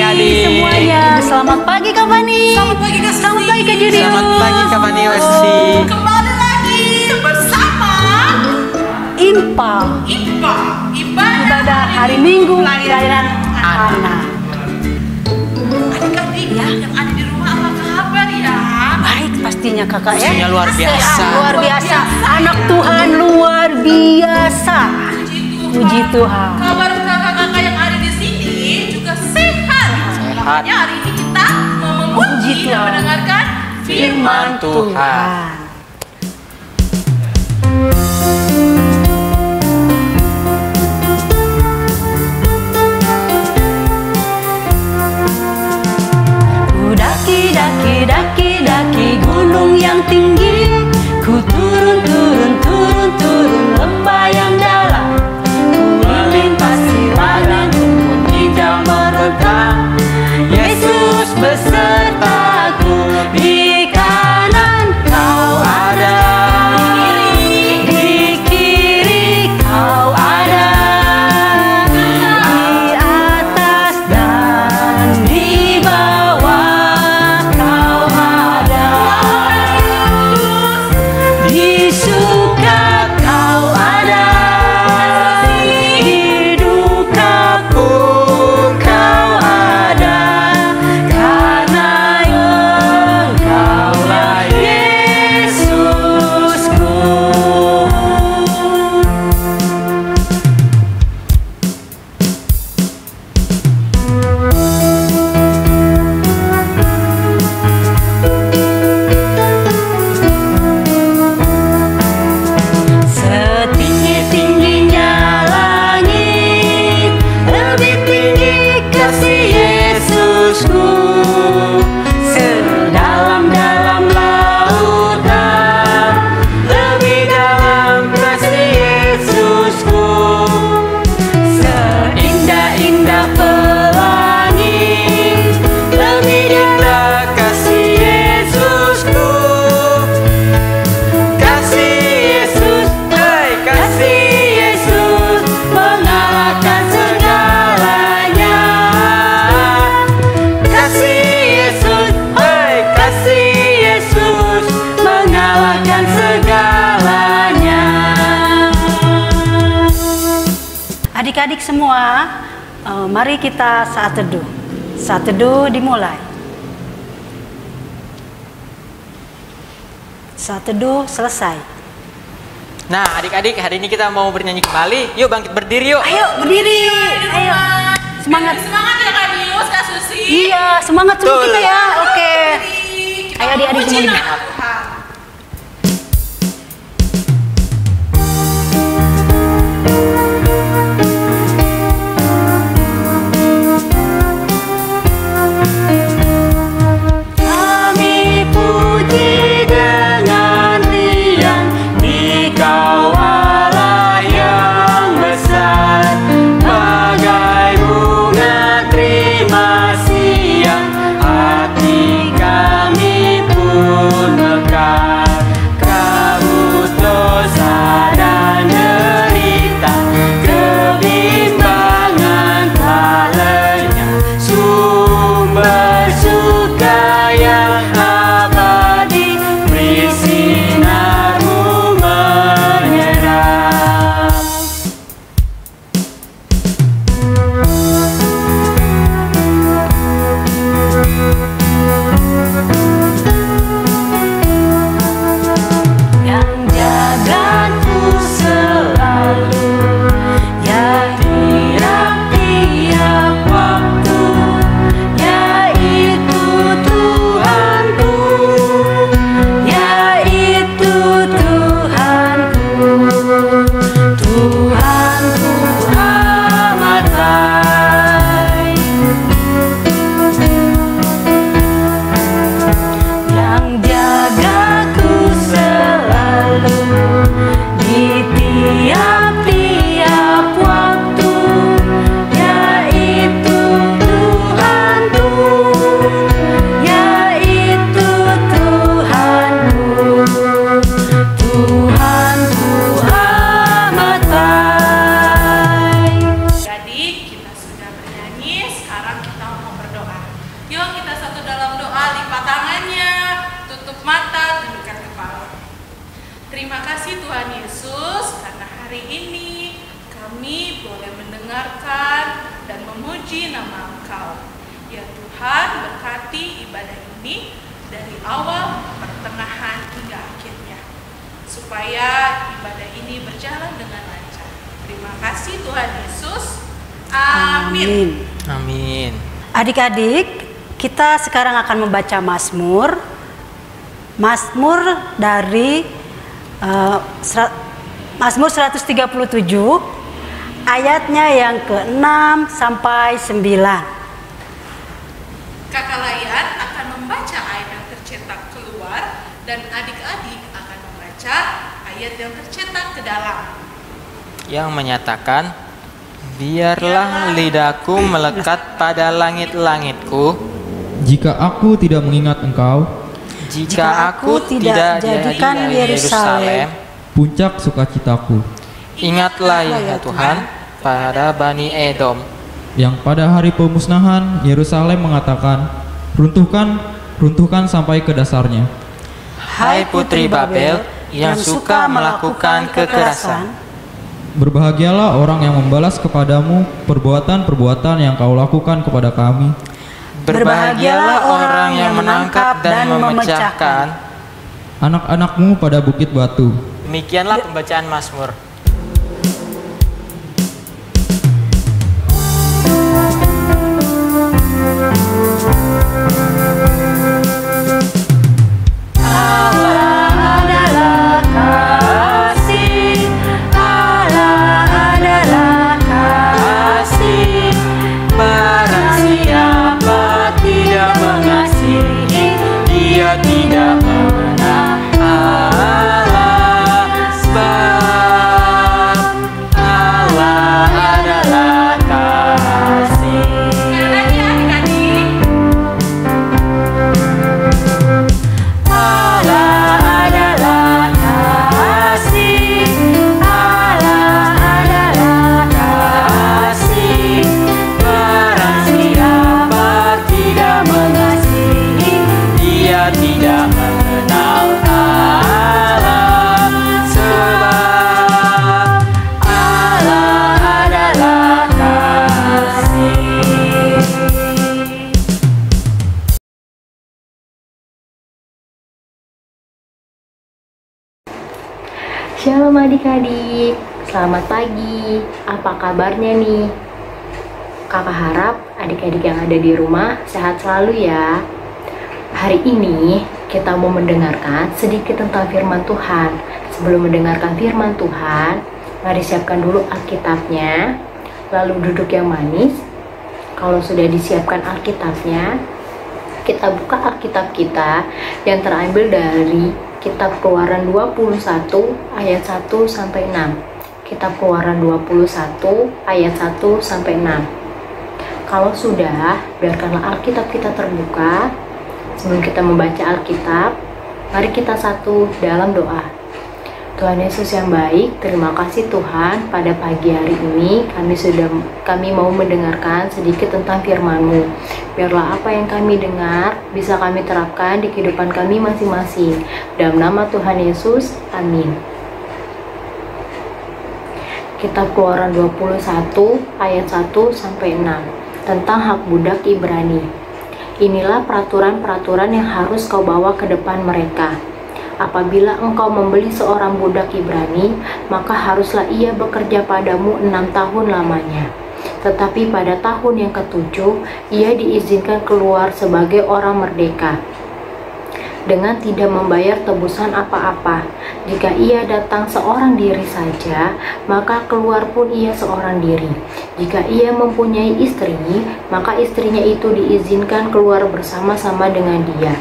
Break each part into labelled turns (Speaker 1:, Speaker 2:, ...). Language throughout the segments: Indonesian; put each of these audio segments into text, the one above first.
Speaker 1: adik-adik
Speaker 2: semuanya. Selamat pagi Kak Fani.
Speaker 3: Selamat pagi Kak Susi.
Speaker 2: Selamat pagi Kak Judio.
Speaker 1: Selamat pagi Kak Fani Wesi.
Speaker 3: Kembali lagi bersama
Speaker 2: IMPA, ibadah hari Minggu pelayanan anak.
Speaker 3: Adik-adik yang ada di rumah apa kabar ya?
Speaker 2: Baik pastinya kakak ya.
Speaker 1: Pastinya luar biasa.
Speaker 2: Luar biasa. Anak Tuhan luar biasa. Puji Tuhan.
Speaker 3: Kabar kakak-kakak yang ada di sini juga sehat. Makanya hari ini kita mau memuji
Speaker 2: Puji
Speaker 3: dan
Speaker 2: Tuhan.
Speaker 3: mendengarkan
Speaker 1: Firman Tuhan.
Speaker 2: Daki gunung yang tinggi, ku turun lembah yang dalam, ku melintasi ladang rumput hijau merekam. Yesus besertaku, di kanan kau ada, di kiri kau ada, di atas dan di bawah kau ada, di suka kau ada, di dukaku kau ada, karena Engkaulah Yesusku. Setinggi-tingginya langit, lebih tinggi kasih Yesusku. Sedalam-dalam lautan, lebih dalam kasih Yesusku. Seindah-indah pelangi, lebih indah kasih Yesusku. Kasih Yesus, hai kasih Yesus, mengalahkan segalanya. Kasih Yesus, hai kasih Yesus, mengalahkan segalanya. Adik-adik semua, mari kita saat teduh. Saat teduh dimulai. Saat teduh selesai.
Speaker 1: Nah adik-adik hari ini kita mau bernyanyi kembali. Yuk bangkit berdiri yuk.
Speaker 2: Ayo berdiri, ayo semangat.
Speaker 3: Semangat ya Kak Dius, Kak Susi.
Speaker 2: Iya semangat semua
Speaker 1: Betul.
Speaker 2: kita ya. Oke.
Speaker 3: Kita
Speaker 2: Ayo adik-adik
Speaker 3: memuji
Speaker 2: semuanya.
Speaker 3: nama Tuhan.
Speaker 2: Kami puji dengan riang di Kau Allah yang besar, bagai bunga terima siang, hati kami pun mekar. Kau dosa dan derita, kebimbangan tak lenyap, sumber suka yang abadi, beri sinar-Mu menyerap. Yang jagaku selalu, ya tiap-tiap waktu, yaitu Tuhanku, yaitu Tuhanku, Tuhanku amat baik. Yang jagaku selalu, di tiap-tiap waktu, yaitu Tuhanku, yaitu Tuhanku, Tuhanku amat baik.
Speaker 3: Jadi kita sudah bernyanyi, sekarang kita mau berdoa. memuji nama Engkau. Ya Tuhan, berkati ibadah ini dari awal, pertengahan, hingga akhirnya, supaya ibadah ini berjalan dengan lancar. Terima kasih Tuhan Yesus. Amin.
Speaker 1: Amin.
Speaker 2: Adik-adik, kita sekarang akan membaca Mazmur. Mazmur dari Mazmur 137, ayatnya yang ke-6 sampai 9.
Speaker 3: Kakak Layan akan membaca ayat yang tercetak keluar dan adik-adik akan membaca ayat yang tercetak ke dalam.
Speaker 1: Yang menyatakan, biarlah lidahku melekat pada langit-langitku,
Speaker 4: Jika aku tidak mengingat Engkau,
Speaker 1: jika aku tidak
Speaker 2: jadikan
Speaker 1: jadi Yerusalem,
Speaker 4: puncak sukacitaku,
Speaker 1: ingatlah ya Tuhan pada Bani Edom,
Speaker 4: yang pada hari pemusnahan Yerusalem mengatakan, runtuhkan, runtuhkan sampai ke dasarnya.
Speaker 1: hai putri Babel yang suka melakukan kekerasan.
Speaker 4: Berbahagialah orang yang membalas kepadamu perbuatan-perbuatan yang kau lakukan kepada kami.
Speaker 1: Berbahagialah orang yang menangkap dan memecahkan.
Speaker 4: Anak-anakmu pada bukit batu.
Speaker 1: Demikianlah pembacaan Mazmur.
Speaker 5: Shalom adik-adik, selamat pagi. Apa kabarnya nih? Kakak harap adik-adik yang ada di rumah sehat selalu ya. Hari ini kita mau mendengarkan sedikit tentang firman Tuhan. Sebelum mendengarkan firman Tuhan, mari siapkan dulu Alkitabnya, lalu duduk yang manis. Kalau sudah disiapkan Alkitabnya, kita buka Alkitab kita yang terambil dari Kitab Keluaran 21 ayat 1 sampai 6. Kitab Keluaran 21 ayat 1 sampai 6. Kalau sudah, biarkanlah Alkitab kita terbuka. Sebelum kita membaca Alkitab, mari kita satu dalam doa. Tuhan Yesus yang baik, terima kasih Tuhan, pada pagi hari ini kami mau mendengarkan sedikit tentang firman-Mu. Biarlah apa yang kami dengar bisa kami terapkan di kehidupan kami masing-masing. Dalam nama Tuhan Yesus, amin. Kitab Keluaran 21 ayat 1 sampai 6 tentang hak budak Ibrani. Inilah peraturan-peraturan yang harus kau bawa ke depan mereka. Apabila engkau membeli seorang budak Ibrani, maka haruslah ia bekerja padamu 6 tahun lamanya. Tetapi pada tahun yang ke-7, ia diizinkan keluar sebagai orang merdeka, dengan tidak membayar tebusan apa-apa. Jika ia datang seorang diri saja, maka keluar pun ia seorang diri. Jika ia mempunyai istri, maka istrinya itu diizinkan keluar bersama-sama dengan dia.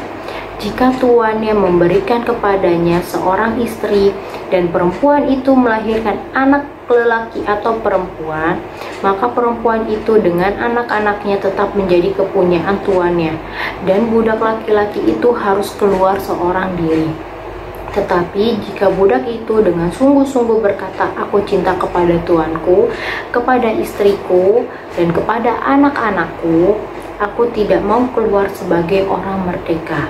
Speaker 5: Jika tuannya memberikan kepadanya seorang istri dan perempuan itu melahirkan anak lelaki atau perempuan, maka perempuan itu dengan anak-anaknya tetap menjadi kepunyaan tuannya, dan budak laki-laki itu harus keluar seorang diri. Tetapi jika budak itu dengan sungguh-sungguh berkata, aku cinta kepada tuanku, kepada istriku, dan kepada anak-anakku, aku tidak mau keluar sebagai orang merdeka.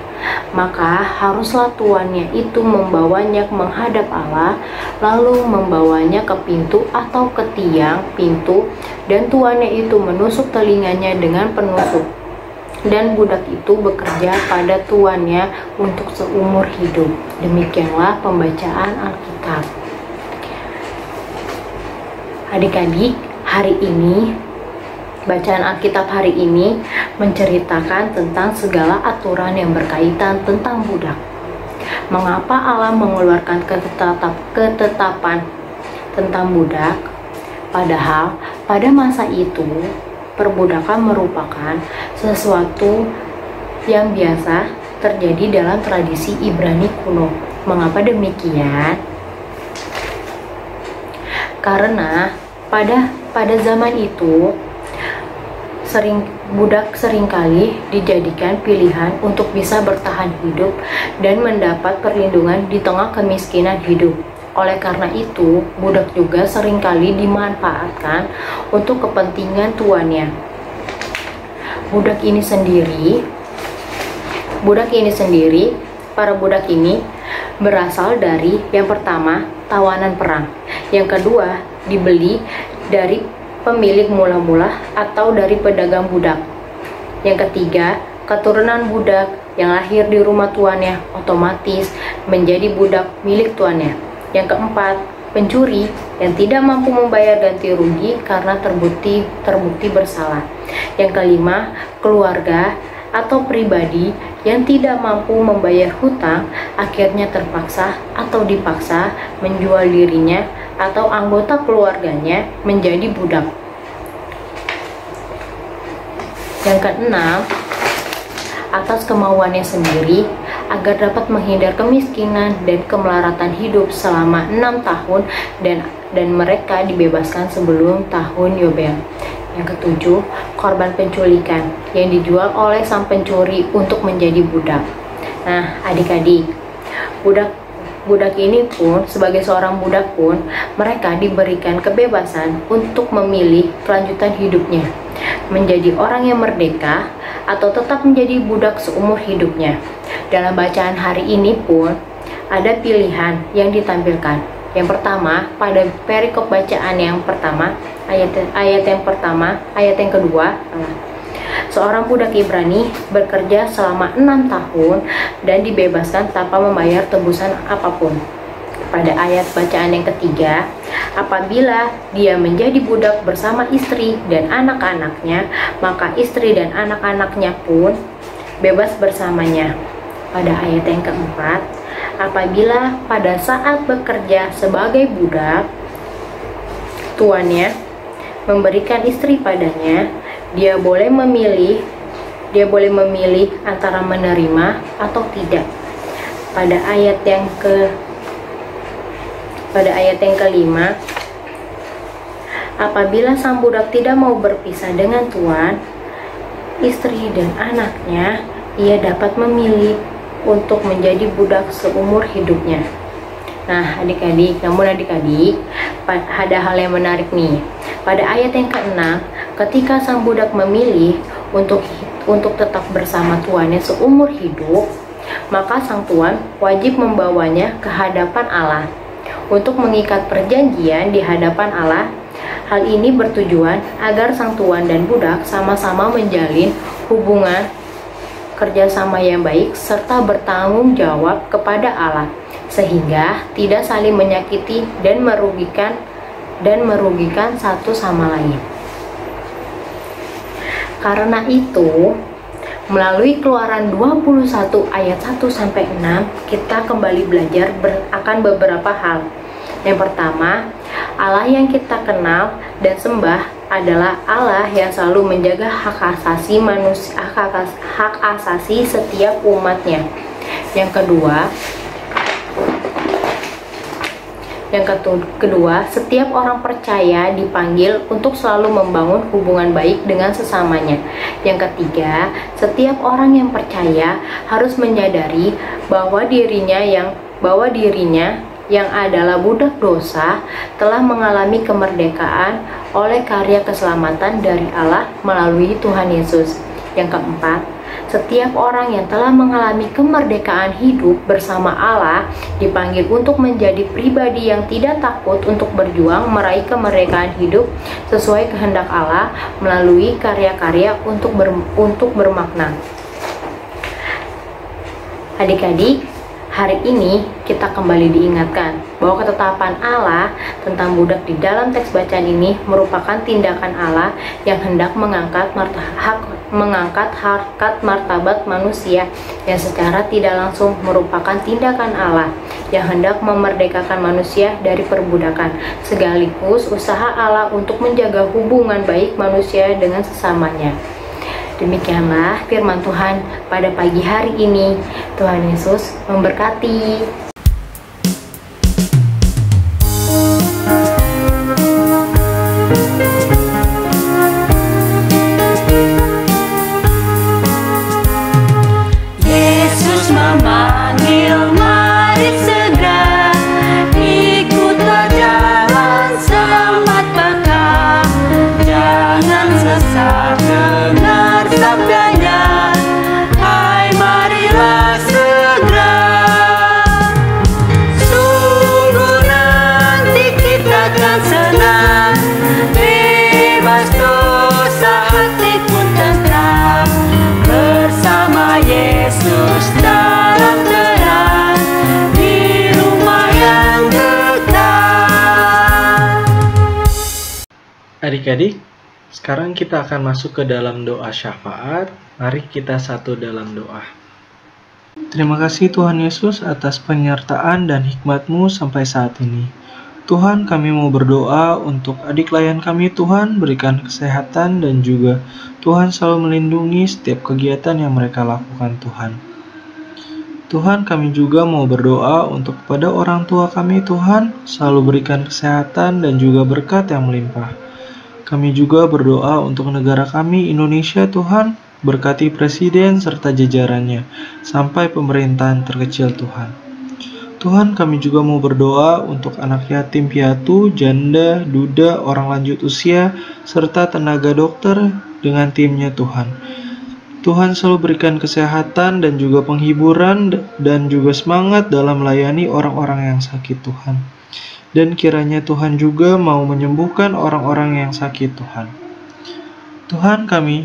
Speaker 5: Maka haruslah tuannya itu membawanya menghadap Allah, lalu membawanya ke pintu atau ke tiang pintu, dan tuannya itu menusuk telinganya dengan penusuk. Dan budak itu bekerja pada tuannya untuk seumur hidup. Demikianlah pembacaan Alkitab. Adik-adik, hari ini bacaan Alkitab hari ini menceritakan tentang segala aturan yang berkaitan tentang budak. Mengapa Allah mengeluarkan ketetapan tentang budak? Padahal pada masa itu perbudakan merupakan sesuatu yang biasa terjadi dalam tradisi Ibrani kuno. Mengapa demikian? Karena pada zaman itu budak seringkali dijadikan pilihan untuk bisa bertahan hidup dan mendapat perlindungan di tengah kemiskinan hidup. Oleh karena itu, budak juga seringkali dimanfaatkan untuk kepentingan tuannya. Para budak ini berasal dari yang pertama, tawanan perang. Yang kedua, dibeli dari pemilik mula-mula atau dari pedagang budak. Yang ketiga, keturunan budak yang lahir di rumah tuannya otomatis menjadi budak milik tuannya. Yang keempat, pencuri yang tidak mampu membayar ganti rugi karena terbukti bersalah. Yang kelima, keluarga atau pribadi yang tidak mampu membayar hutang akhirnya terpaksa atau dipaksa menjual dirinya atau anggota keluarganya menjadi budak. Yang keenam, atas kemauannya sendiri agar dapat menghindar kemiskinan dan kemelaratan hidup selama 6 tahun dan mereka dibebaskan sebelum tahun Yobel. Yang ketujuh, korban penculikan yang dijual oleh sang pencuri untuk menjadi budak. Nah, adik-adik, budak ini pun, sebagai seorang budak pun, mereka diberikan kebebasan untuk memilih kelanjutan hidupnya, menjadi orang yang merdeka atau tetap menjadi budak seumur hidupnya. Dalam bacaan hari ini pun ada pilihan yang ditampilkan. Yang pertama, pada perikop bacaan yang pertama, ayat yang kedua, seorang budak Ibrani bekerja selama 6 tahun dan dibebaskan tanpa membayar tebusan apapun. Pada ayat bacaan yang ketiga, apabila dia menjadi budak bersama istri dan anak-anaknya, maka istri dan anak-anaknya pun bebas bersamanya. Pada ayat yang keempat, apabila pada saat bekerja sebagai budak, tuannya memberikan istri padanya, dia boleh memilih antara menerima atau tidak. Pada ayat yang kelima, apabila sang budak tidak mau berpisah dengan tuan, istri dan anaknya, ia dapat memilih untuk menjadi budak seumur hidupnya. Nah, adik-adik, ada hal yang menarik nih. Pada ayat yang ke-6, ketika sang budak memilih untuk tetap bersama tuannya seumur hidup, maka sang tuan wajib membawanya ke hadapan Allah untuk mengikat perjanjian di hadapan Allah. Hal ini bertujuan agar sang tuan dan budak sama-sama menjalin hubungan kerjasama yang baik serta bertanggung jawab kepada Allah, sehingga tidak saling menyakiti dan merugikan satu sama lain. Karena itu, melalui Keluaran 21 ayat 1-6, kita kembali belajar akan beberapa hal. Yang pertama, Allah yang kita kenal dan sembah adalah Allah yang selalu menjaga hak asasi setiap umatnya. Yang kedua, setiap orang percaya dipanggil untuk selalu membangun hubungan baik dengan sesamanya. Yang ketiga, setiap orang yang percaya harus menyadari bahwa dirinya yang adalah budak dosa telah mengalami kemerdekaan oleh karya keselamatan dari Allah melalui Tuhan Yesus. Yang keempat, setiap orang yang telah mengalami kemerdekaan hidup bersama Allah dipanggil untuk menjadi pribadi yang tidak takut untuk berjuang meraih kemerdekaan hidup sesuai kehendak Allah melalui karya-karya untuk bermakna. Adik-adik, hari ini kita kembali diingatkan bahwa ketetapan Allah tentang budak di dalam teks bacaan ini merupakan tindakan Allah yang hendak mengangkat harkat martabat manusia yang secara tidak langsung merupakan tindakan Allah yang hendak memerdekakan manusia dari perbudakan, sekaligus usaha Allah untuk menjaga hubungan baik manusia dengan sesamanya. Demikianlah firman Tuhan pada pagi hari ini. Tuhan Yesus memberkati.
Speaker 2: Yesus memanggil, mari segera ikutlah jalan selamat bekal. Jangan sesat dengar sabdanya, hai marilah segera. Sungguh nanti kita akan senang, bebas dosa hati pun tentram, bersama Yesus dalam terang di rumah yang kekal.
Speaker 6: Adik-adik, sekarang kita akan masuk ke dalam doa syafaat. Mari kita satu dalam doa. Terima kasih Tuhan Yesus atas penyertaan dan hikmat-Mu sampai saat ini. Tuhan, kami mau berdoa untuk adik layan kami. Tuhan, berikan kesehatan dan juga Tuhan selalu melindungi setiap kegiatan yang mereka lakukan Tuhan. Tuhan, kami juga mau berdoa untuk kepada orang tua kami. Tuhan, selalu berikan kesehatan dan juga berkat yang melimpah. Kami juga berdoa untuk negara kami Indonesia. Tuhan, berkati presiden serta jajarannya sampai pemerintahan terkecil Tuhan. Tuhan, kami juga mau berdoa untuk anak yatim piatu, janda, duda, orang lanjut usia, serta tenaga dokter dengan timnya Tuhan. Tuhan selalu berikan kesehatan dan juga penghiburan dan juga semangat dalam melayani orang-orang yang sakit Tuhan. Dan kiranya Tuhan juga mau menyembuhkan orang-orang yang sakit Tuhan. Tuhan, kami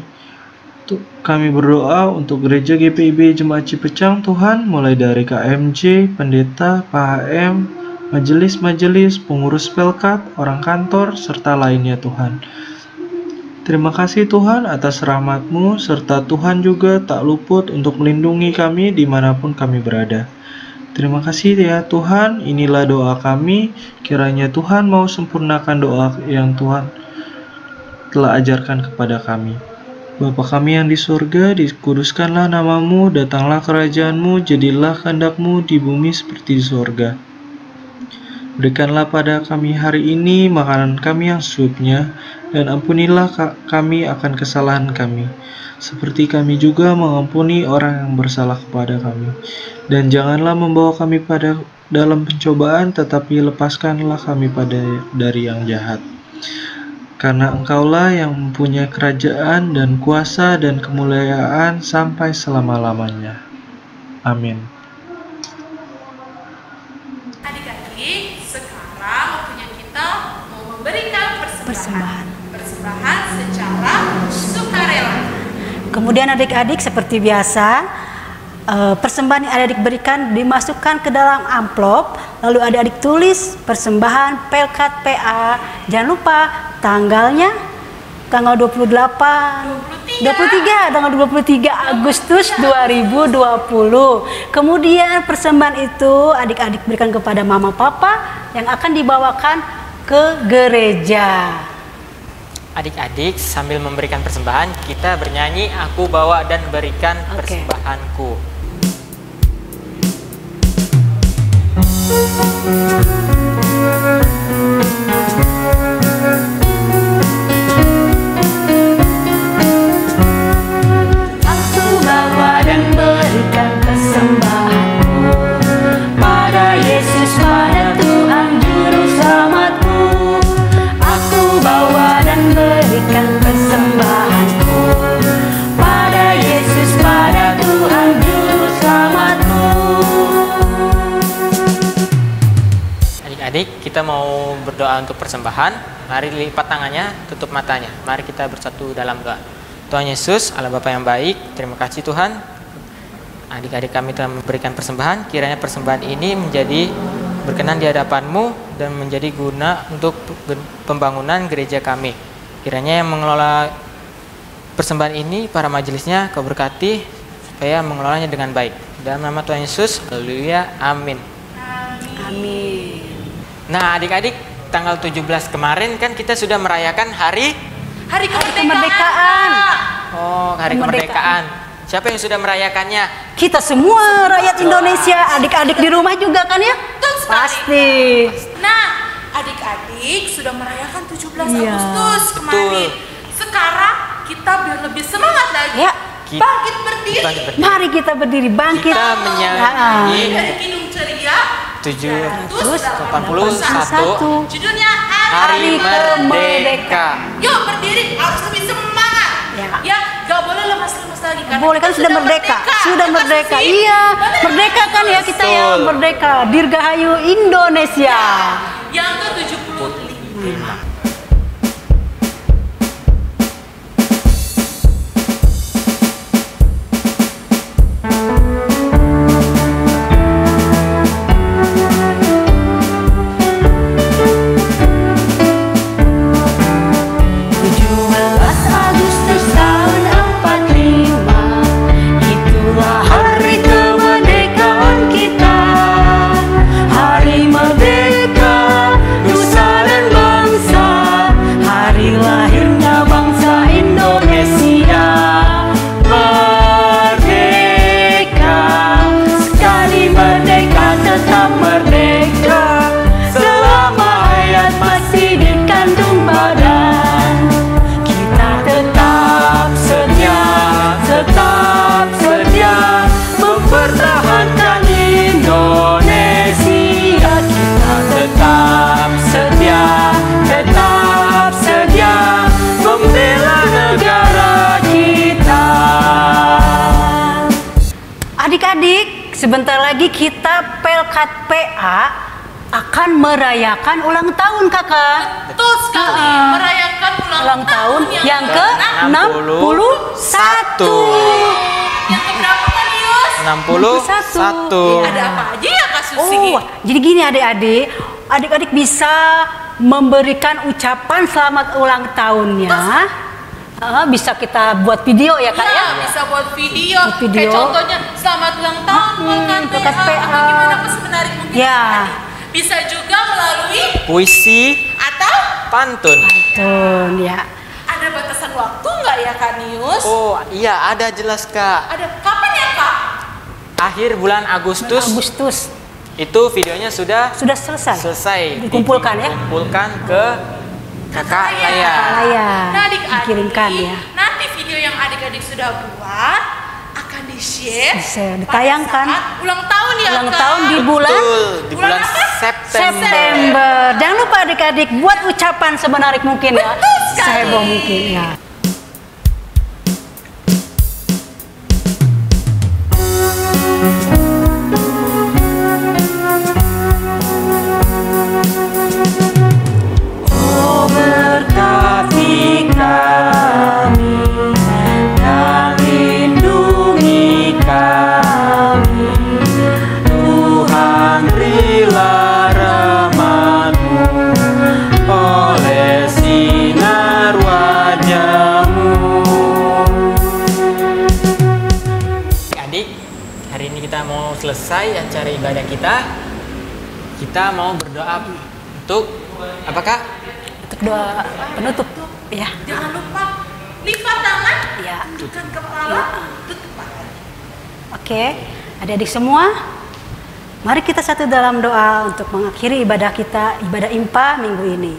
Speaker 6: berdoa untuk gereja GPIB Jemaat Cipecang Tuhan, mulai dari KMJ, pendeta, PHM, majelis-majelis, pengurus pelkat, orang kantor, serta lainnya Tuhan. Terima kasih Tuhan atas rahmat-Mu, serta Tuhan juga tak luput untuk melindungi kami dimanapun kami berada. Terima kasih ya Tuhan, inilah doa kami, kiranya Tuhan mau sempurnakan doa yang Tuhan telah ajarkan kepada kami. Bapa kami yang di surga, dikuduskanlah nama-Mu, datanglah kerajaan-Mu, jadilah kehendak-Mu di bumi seperti di surga. Berikanlah pada kami hari ini makanan kami yang secukupnya, dan ampunilah kami akan kesalahan kami, seperti kami juga mengampuni orang yang bersalah kepada kami. Dan janganlah membawa kami pada dalam pencobaan, tetapi lepaskanlah kami dari yang jahat. Karena Engkaulah yang mempunyai kerajaan dan kuasa dan kemuliaan sampai selama-lamanya. Amin.
Speaker 3: Adik-adik, sekarang waktunya kita mau memberikan persembahan secara sukarela.
Speaker 2: Kemudian adik-adik seperti biasa, persembahan yang adik berikan dimasukkan ke dalam amplop, lalu adik-adik tulis persembahan Pelkat PA. Jangan lupa tanggalnya tanggal 23 Agustus 2020. Kemudian persembahan itu adik-adik berikan kepada mama papa yang akan dibawakan ke gereja.
Speaker 1: Adik-adik, sambil memberikan persembahan, kita bernyanyi Aku Bawa dan Berikan Persembahanku.
Speaker 2: Aku bawa dan berikan persembahanku pada Yesus, pada Tuhan Juru Selamatku. Aku bawa dan berikan persembahanku pada
Speaker 1: berdoa untuk persembahan. Mari lipat tangannya, tutup matanya. Mari kita bersatu dalam doa. Tuhan Yesus, Allah Bapa yang baik, terima kasih Tuhan. Adik-adik kami telah memberikan persembahan. Kiranya persembahan ini menjadi berkenan di hadapan-Mu dan menjadi guna untuk pembangunan gereja kami. Kiranya yang mengelola persembahan ini, para majelisnya, Kau berkati supaya mengelolanya dengan baik. Dalam nama Tuhan Yesus, haleluya, amin.
Speaker 2: Amin.
Speaker 1: Nah, adik-adik, tanggal 17 kemarin kan kita sudah merayakan hari
Speaker 2: Kemerdekaan.
Speaker 1: Oh, hari kemerdekaan. Siapa yang sudah merayakannya?
Speaker 2: Kita semua rakyat Indonesia, adik-adik di rumah juga kan ya?
Speaker 3: Betul sekali.
Speaker 2: Pasti.
Speaker 3: Nah, adik-adik sudah merayakan 17
Speaker 2: Iya.
Speaker 3: Agustus kemarin. Sekarang kita biar lebih semangat lagi.
Speaker 2: Ya.
Speaker 3: Bangkit berdiri.
Speaker 2: Mari kita berdiri, bangkit.
Speaker 1: Kita menyanyi
Speaker 3: Dari Kidung Ceria
Speaker 1: 781.
Speaker 3: Judulnya
Speaker 1: Hari Merdeka.
Speaker 3: Yuk berdiri, harus lebih semangat.
Speaker 2: Ya.
Speaker 3: Gak boleh lemas-lemas lagi. Karena
Speaker 2: Boleh kan
Speaker 3: kita
Speaker 2: sudah merdeka. Sudah
Speaker 3: Ya,
Speaker 2: merdeka.
Speaker 3: Kak Susi?
Speaker 2: Iya,
Speaker 3: Benar,
Speaker 2: merdeka kan ya kita ya,
Speaker 1: Betul.
Speaker 2: merdeka. Dirgahayu Indonesia.
Speaker 3: Yang ke-75.
Speaker 2: Itulah hari kemerdekaan kita. Hari merdeka nusa dan bangsa. Hari lahirnya bangsa Indonesia. Merdeka, sekali merdeka tetap merdeka. Selama hayat masih dikandung badan, kita tetap sedia mempertahankan Indonesia. Kita tetap sedia membela negara kita. Adik-adik, sebentar lagi kita Pelkat PA akan merayakan ulang tahun, Kakak.
Speaker 3: Betul sekali. Merayakan
Speaker 2: Ulang tahun yang ke-61.
Speaker 3: Yang keberapa kan Yus?
Speaker 1: 61.
Speaker 3: Ada apa aja ya Kak Susi?
Speaker 2: Oh, jadi gini adik-adik bisa memberikan ucapan selamat ulang tahunnya. Bisa kita buat video ya Kak ya?
Speaker 3: Bisa buat video.
Speaker 2: Buat video.
Speaker 3: Kayak contohnya selamat ulang tahun
Speaker 2: Pelkat PA.
Speaker 3: atau gimana pas menarik mungkin.
Speaker 2: Ya.
Speaker 3: Bisa juga melalui
Speaker 1: Puisi
Speaker 3: atau
Speaker 1: pantun.
Speaker 2: Pantun ya.
Speaker 3: ada batasan waktu nggak ya Kak Nius?
Speaker 1: Oh, iya ada jelas Kak.
Speaker 3: Ada kapan ya Kak?
Speaker 1: Akhir bulan Agustus itu videonya sudah selesai
Speaker 2: dikumpulkan ya.
Speaker 1: Dikumpulkan ke kakak layar.
Speaker 3: Nah adik-adik,
Speaker 2: Dikirimkan ya.
Speaker 3: nanti video yang adik-adik sudah buat akan di-share,
Speaker 2: ditayangkan.
Speaker 3: pada saat ulang tahun ya
Speaker 2: Ulang
Speaker 3: Kak?
Speaker 2: tahun di bulan
Speaker 1: Betul, di bulan
Speaker 3: apa?
Speaker 1: September.
Speaker 2: Jangan lupa adik-adik buat ucapan semenarik mungkin ya.
Speaker 3: Betul sekali.
Speaker 2: Seheboh mungkin ya. Oh berkati kami dan lindungi kami, Tuhan berilah rahmat-Mu oleh sinar wajah-Mu.
Speaker 1: Adik, hari ini kita mau selesai acara ibadah kita. Kita mau berdoa untuk apakah?
Speaker 2: Untuk doa penutup ya.
Speaker 3: Jangan lupa lipat tangan,
Speaker 2: Ya.
Speaker 3: tekan kepala, tutup mata.
Speaker 2: Oke, adik-adik semua, mari kita satu dalam doa untuk mengakhiri ibadah kita, ibadah IMPA minggu ini.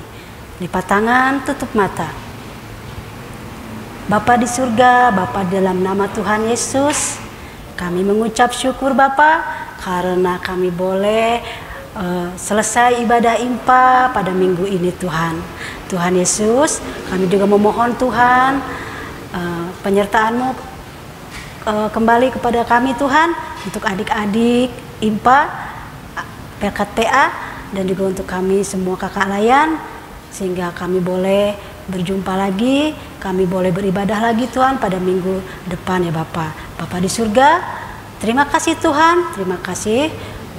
Speaker 2: Lipat tangan, tutup mata. Bapa di surga, Bapa dalam nama Tuhan Yesus, kami mengucap syukur Bapa karena kami boleh selesai ibadah IMPA pada minggu ini Tuhan. Tuhan Yesus, kami juga memohon Tuhan penyertaan-Mu kembali kepada kami Tuhan, untuk adik-adik IMPA Pelkat PA dan juga untuk kami semua kakak layan, sehingga kami boleh berjumpa lagi, kami boleh beribadah lagi Tuhan pada minggu depan ya Bapa. Bapa di surga, terima kasih Tuhan, terima kasih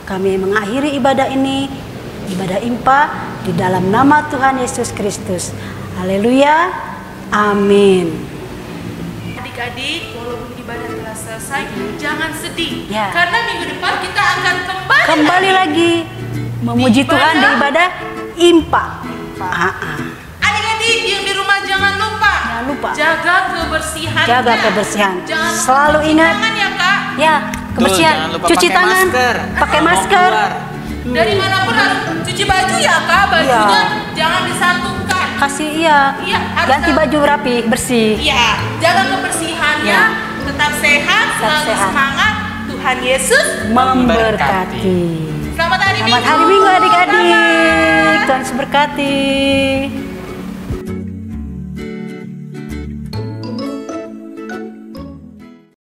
Speaker 2: kami mengakhiri ibadah ini, ibadah IMPA di dalam nama Tuhan Yesus Kristus. Haleluya, amin.
Speaker 3: Adik-adik, walaupun ibadah telah selesai, jangan sedih.
Speaker 2: Ya.
Speaker 3: Karena minggu depan kita akan
Speaker 2: Kembali lagi memuji
Speaker 3: Di
Speaker 2: Tuhan di ibadah IMPA.
Speaker 3: Adik-adik yang di rumah jangan lupa.
Speaker 2: Jangan lupa.
Speaker 3: Jaga kebersihan.
Speaker 2: Jaga kebersihan.
Speaker 3: Jangan
Speaker 2: Selalu
Speaker 3: cuci
Speaker 2: ingat.
Speaker 3: tangan ya Kak.
Speaker 2: Ya, kebersihan.
Speaker 1: jangan lupa
Speaker 2: Cuci
Speaker 1: pakai
Speaker 2: tangan,
Speaker 1: masker.
Speaker 2: pakai
Speaker 1: Mau
Speaker 2: masker.
Speaker 1: keluar.
Speaker 3: Dari manapun harus cuci baju ya Kak. Bajunya
Speaker 2: Iya.
Speaker 3: jangan disatukan.
Speaker 2: Kasih iya.
Speaker 3: Iya, harus
Speaker 2: Ganti baju rapi, bersih.
Speaker 3: Iya, jaga kebersihannya.
Speaker 2: Ya.
Speaker 3: Tetap sehat, selalu
Speaker 2: sehat.
Speaker 3: semangat. Tuhan Yesus
Speaker 2: Memberkati.
Speaker 3: Selamat hari
Speaker 2: Selamat hari Minggu adik-adik. Tuhan Yesus berkati.